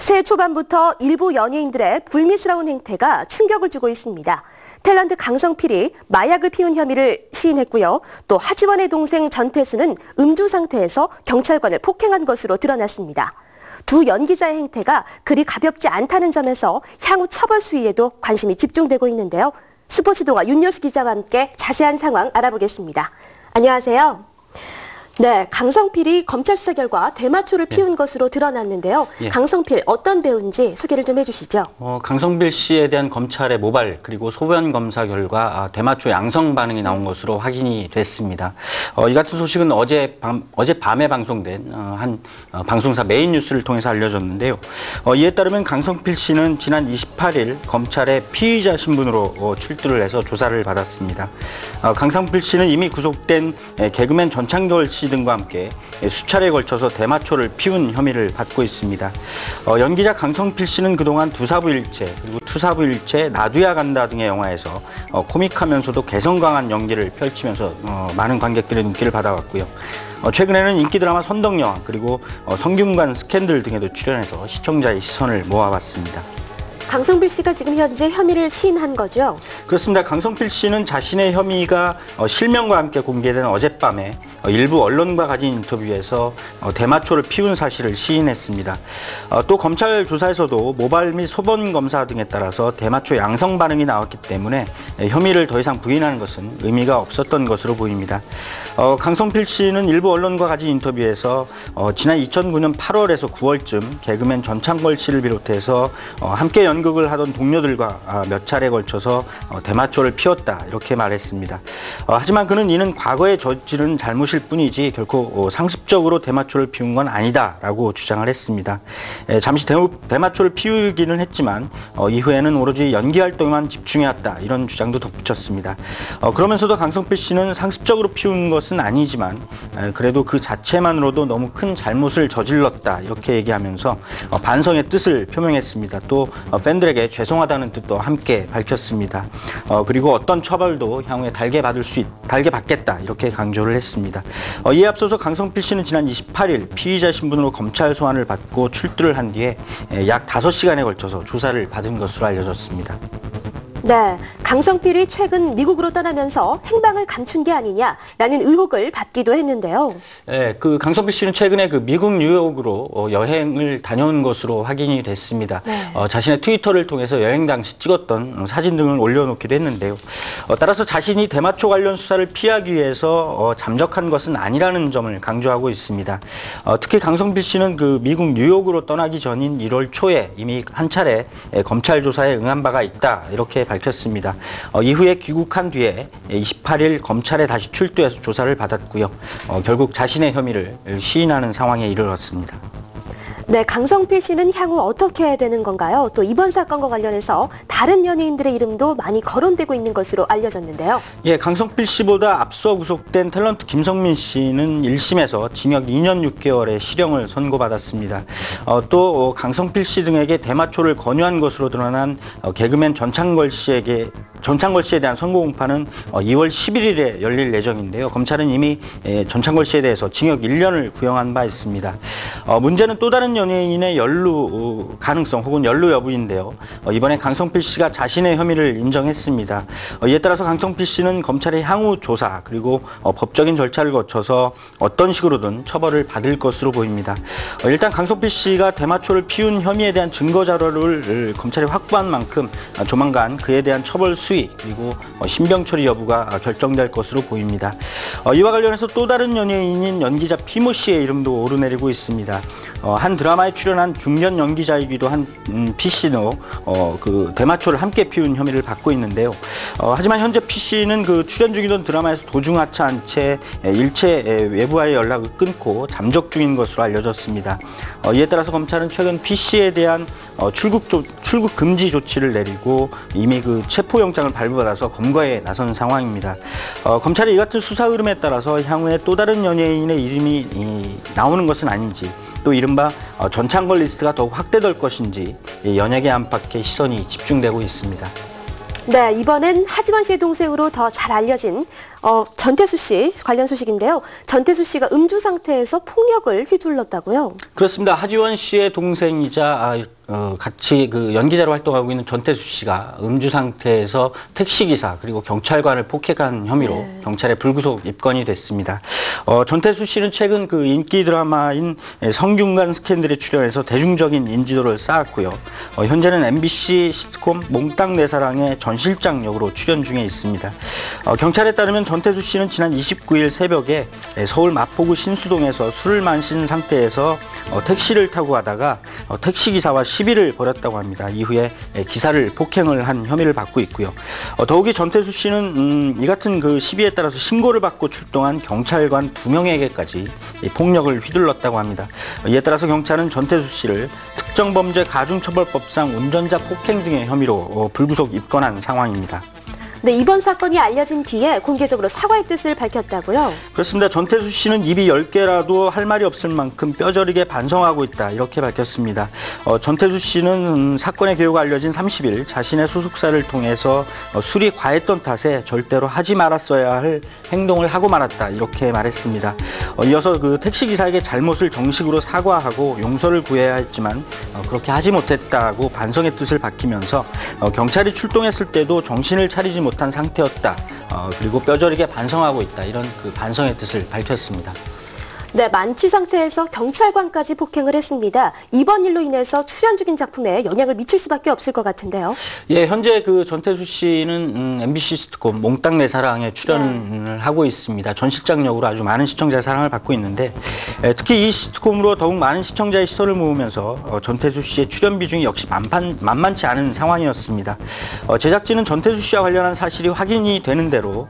새해 초반부터 일부 연예인들의 불미스러운 행태가 충격을 주고 있습니다. 탤런트 강성필이 마약을 피운 혐의를 시인했고요. 또 하지원의 동생 전태수는 음주 상태에서 경찰관을 폭행한 것으로 드러났습니다. 두 연기자의 행태가 그리 가볍지 않다는 점에서 향후 처벌 수위에도 관심이 집중되고 있는데요. 스포츠동아 윤여수 기자와 함께 자세한 상황 알아보겠습니다. 안녕하세요. 네, 강성필이 검찰 수사 결과 대마초를 피운 것으로 드러났는데요. 강성필 어떤 배우인지 소개를 좀 해주시죠. 강성필 씨에 대한 검찰의 모발 그리고 소변 검사 결과 대마초 양성 반응이 나온 것으로 확인이 됐습니다. 이 같은 소식은 어젯밤에 방송된 한 방송사 메인 뉴스를 통해서 알려졌는데요. 이에 따르면 강성필 씨는 지난 28일 검찰의 피의자 신분으로 출두를 해서 조사를 받았습니다. 강성필 씨는 이미 구속된 개그맨 전창걸 씨 등과 함께 수차례에 걸쳐서 대마초를 피운 혐의를 받고 있습니다. 연기자 강성필 씨는 그동안 두사부일체 그리고 투사부일체 나두야 간다 등의 영화에서 코믹하면서도 개성 강한 연기를 펼치면서 많은 관객들의 눈길을 받아왔고요. 최근에는 인기 드라마 선덕여왕 그리고 성균관 스캔들 등에도 출연해서 시청자의 시선을 모아왔습니다. 강성필 씨가 지금 현재 혐의를 시인한 거죠? 그렇습니다. 강성필 씨는 자신의 혐의가 실명과 함께 공개된 어젯밤에 일부 언론과 가진 인터뷰에서 대마초를 피운 사실을 시인했습니다. 또 검찰 조사에서도 모발 및 소변 검사 등에 따라서 대마초 양성 반응이 나왔기 때문에 혐의를 더 이상 부인하는 것은 의미가 없었던 것으로 보입니다. 강성필 씨는 일부 언론과 가진 인터뷰에서 지난 2009년 8월에서 9월쯤 개그맨 전창걸 씨를 비롯해서 함께 연극을 하던 동료들과 몇 차례에 걸쳐서 대마초를 피웠다 이렇게 말했습니다. 하지만 그는 이는 과거에 저지른 잘못일 뿐이지 결코 상습적으로 대마초를 피운 건 아니다라고 주장을 했습니다. 잠시 대마초를 피우기는 했지만 이후에는 오로지 연기 활동에만 집중해왔다 이런 주장도 덧붙였습니다. 그러면서도 강성필 씨는 상습적으로 피운 것은 아니지만 그래도 그 자체만으로도 너무 큰 잘못을 저질렀다 이렇게 얘기하면서 반성의 뜻을 표명했습니다. 또 팬들에게 죄송하다는 뜻도 함께 밝혔습니다. 그리고 어떤 처벌도 향후에 달게 받겠다 이렇게 강조를 했습니다. 이에 앞서서 강성필 씨는 지난 28일 피의자 신분으로 검찰 소환을 받고 출두를 한 뒤에 약 5시간에 걸쳐서 조사를 받은 것으로 알려졌습니다. 네, 강성필이 최근 미국으로 떠나면서 행방을 감춘 게 아니냐라는 의혹을 받기도 했는데요. 네, 강성필 씨는 최근에 미국 뉴욕으로 여행을 다녀온 것으로 확인이 됐습니다. 네. 자신의 트위터를 통해서 여행 당시 찍었던 사진 등을 올려놓기도 했는데요. 따라서 자신이 대마초 관련 수사를 피하기 위해서 잠적한 것은 아니라는 점을 강조하고 있습니다. 특히 강성필 씨는 미국 뉴욕으로 떠나기 전인 1월 초에 이미 한 차례 검찰 조사에 응한 바가 있다 이렇게 밝혔습니다. 이후에 귀국한 뒤에 28일 검찰에 다시 출두해서 조사를 받았고요. 결국 자신의 혐의를 시인하는 상황에 이르렀습니다. 네, 강성필 씨는 향후 어떻게 해야 되는 건가요? 또 이번 사건과 관련해서 다른 연예인들의 이름도 많이 거론되고 있는 것으로 알려졌는데요. 예, 강성필 씨보다 앞서 구속된 탤런트 김성민 씨는 1심에서 징역 2년 6개월의 실형을 선고받았습니다. 또 강성필 씨 등에게 대마초를 권유한 것으로 드러난 개그맨 전창걸 씨에 대한 선고 공판은 2월 11일에 열릴 예정인데요. 검찰은 이미 전창걸 씨에 대해서 징역 1년을 구형한 바 있습니다. 문제는 또 다른 연예인의 연루 가능성 혹은 연루 여부인데요. 이번에 강성필 씨가 자신의 혐의를 인정했습니다. 이에 따라서 강성필 씨는 검찰의 향후 조사 그리고 법적인 절차를 거쳐서 어떤 식으로든 처벌을 받을 것으로 보입니다. 일단 강성필 씨가 대마초를 피운 혐의에 대한 증거 자료를 검찰이 확보한 만큼 조만간 그에 대한 처벌 수위 그리고 신병 처리 여부가 결정될 것으로 보입니다. 이와 관련해서 또 다른 연예인인 연기자 피모 씨의 이름도 오르내리고 있습니다. 한 드라마에 출연한 중년 연기자이기도 한 피 씨도 대마초를 함께 피운 혐의를 받고 있는데요. 하지만 현재 피 씨는 출연 중이던 드라마에서 도중하차한 채 일체 외부와의 연락을 끊고 잠적 중인 것으로 알려졌습니다. 이에 따라서 검찰은 최근 피 씨에 대한 출국 금지 조치를 내리고 이미 체포영장을 발부받아서 검거에 나선 상황입니다. 검찰이 이 같은 수사 흐름에 따라서 향후에 또 다른 연예인의 이름이 나오는 것은 아닌지 또 이른바 전창걸 리스트가 더욱 확대될 것인지 연예계 안팎의 시선이 집중되고 있습니다. 네, 이번엔 하지원 씨의 동생으로 더 잘 알려진 전태수 씨 관련 소식인데요. 전태수 씨가 음주 상태에서 폭력을 휘둘렀다고요? 그렇습니다. 하지원 씨의 동생이자 같이 그 연기자로 활동하고 있는 전태수 씨가 음주 상태에서 택시기사 그리고 경찰관을 폭행한 혐의로 경찰에 불구속 입건이 됐습니다. 전태수 씨는 최근 그 인기 드라마인 성균관 스캔들에 출연해서 대중적인 인지도를 쌓았고요. 현재는 MBC 시트콤 몽땅 내 사랑의 전 실장 역으로 출연 중에 있습니다. 경찰에 따르면 전태수 씨는 지난 29일 새벽에 서울 마포구 신수동에서 술을 마신 상태에서 택시를 타고 가다가 택시기사와 시비를 벌였다고 합니다. 이후에 기사를 폭행을 한 혐의를 받고 있고요. 더욱이 전태수 씨는 이 같은 그 시비에 따라서 신고를 받고 출동한 경찰관 2명에게까지 폭력을 휘둘렀다고 합니다. 이에 따라서 경찰은 전태수 씨를 특정범죄 가중처벌법상 운전자 폭행 등의 혐의로 불구속 입건한 상황입니다. 네, 이번 사건이 알려진 뒤에 공개적으로 사과의 뜻을 밝혔다고요? 그렇습니다. 전태수 씨는 입이 10개라도 할 말이 없을 만큼 뼈저리게 반성하고 있다. 이렇게 밝혔습니다. 전태수 씨는 사건의 개요가 알려진 30일 자신의 소속사를 통해서 술이 과했던 탓에 절대로 하지 말았어야 할 행동을 하고 말았다. 이렇게 말했습니다. 이어서 그 택시기사에게 잘못을 정식으로 사과하고 용서를 구해야 했지만 그렇게 하지 못했다고 반성의 뜻을 밝히면서 경찰이 출동했을 때도 정신을 차리지 못한 상태였다. 그리고 뼈저리게 반성하고 있다. 이런 그 반성의 뜻을 밝혔습니다. 네, 만취 상태에서 경찰관까지 폭행을 했습니다. 이번 일로 인해서 출연 중인 작품에 영향을 미칠 수밖에 없을 것 같은데요. 예, 현재 그 전태수 씨는 MBC 시트콤 몽땅 내 사랑에 출연을 하고 있습니다. 전 실장 역으로 아주 많은 시청자의 사랑을 받고 있는데 특히 이 시트콤으로 더욱 많은 시청자의 시선을 모으면서 전태수 씨의 출연 비중이 역시 만만치 않은 상황이었습니다. 제작진은 전태수 씨와 관련한 사실이 확인이 되는 대로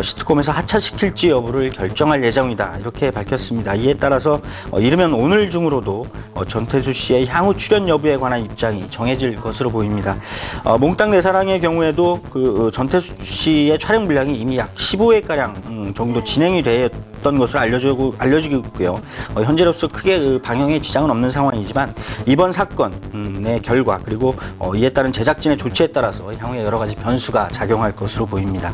시트콤에서 하차시킬지 여부를 결정할 예정이다. 이렇게 밝혔습니다. 이에 따라서 이르면 오늘 중으로도 전태수 씨의 향후 출연 여부에 관한 입장이 정해질 것으로 보입니다. 몽땅 내 사랑의 경우에도 그 전태수 씨의 촬영 분량이 이미 약 15회가량 정도 진행이 되었던 것으로 알려지고 있고요. 현재로서 크게 방영에 지장은 없는 상황이지만 이번 사건의 결과 그리고 이에 따른 제작진의 조치에 따라서 향후에 여러 가지 변수가 작용할 것으로 보입니다.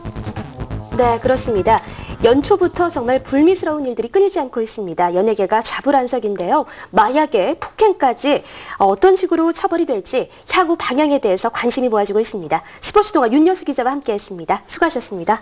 네, 그렇습니다. 연초부터 정말 불미스러운 일들이 끊이지 않고 있습니다. 연예계가 좌불안석인데요. 마약의 폭행까지 어떤 식으로 처벌이 될지 향후 방향에 대해서 관심이 모아지고 있습니다. 스포츠동아 윤여수 기자와 함께했습니다. 수고하셨습니다.